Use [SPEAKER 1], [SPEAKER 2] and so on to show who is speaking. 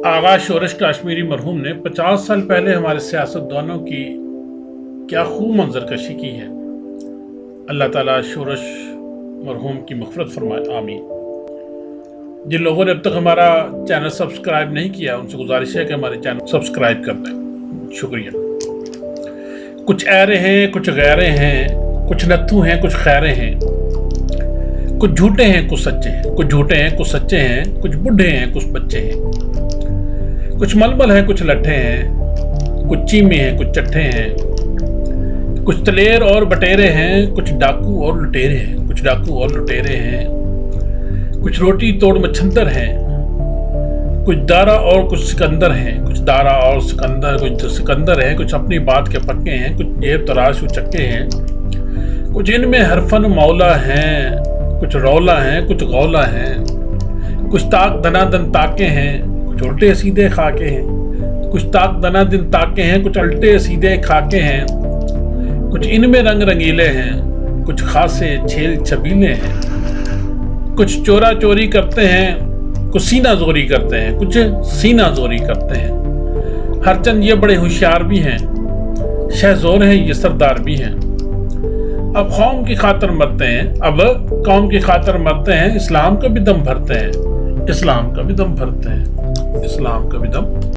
[SPEAKER 1] आगा शोरश कश्मीरी मरहूम ने 50 साल पहले हमारे सियासतदानों की क्या खूब मंजरकशी की है। अल्लाह ताला शोरश मरहूम की मग़फ़िरत फरमाए, आमीन। जिन लोगों ने अब तक हमारा चैनल सब्सक्राइब नहीं किया उनसे गुजारिश है कि हमारे चैनल सब्सक्राइब कर दें। शुक्रिया। कुछ ऐरे हैं, कुछ गैरे हैं, कुछ नत्थू हैं, कुछ खैरे हैं, कुछ झूठे हैं, कुछ सच्चे हैं, कुछ झूठे हैं, कुछ सच्चे हैं, कुछ बुढ़े हैं, कुछ बच्चे हैं, कुछ मलमल हैं, कुछ लट्ठे हैं, कुछ चीमे हैं, कुछ चट्ठे हैं, कुछ तलेर और बटेरे हैं, कुछ डाकू और लुटेरे हैं, कुछ डाकू और लुटेरे हैं, कुछ रोटी तोड़ मच्छंदर हैं, कुछ दारा और कुछ सिकंदर हैं, कुछ दारा और सिकंदर, कुछ सिकंदर हैं, कुछ अपनी बात के पक्के हैं, कुछ जेब तराश उचक्के हैं, कुछ इनमें हरफन मौला हैं, कुछ रौला हैं, कुछ गौला हैं, कुछ ताक दनादन ताके हैं, कुछ उल्टे सीधे खाके हैं, कुछ ताक दनादन ताके हैं, कुछ उल्टे सीधे खाके हैं, कुछ इनमें रंग रंगीले हैं, कुछ खासे छेल छबीले हैं, कुछ चोरा चोरी करते हैं, कुछ सीना जोरी करते हैं, कुछ सीना जोरी करते हैं। हरचंद ये बड़े होशियार भी हैं, शहजोर हैं, ये सरदार भी हैं। अब कौम की खातर मरते हैं, अब कौम की खातर मरते हैं, इस्लाम का भी दम भरते हैं, इस्लाम का भी दम भरते हैं, इस्लाम का भी दम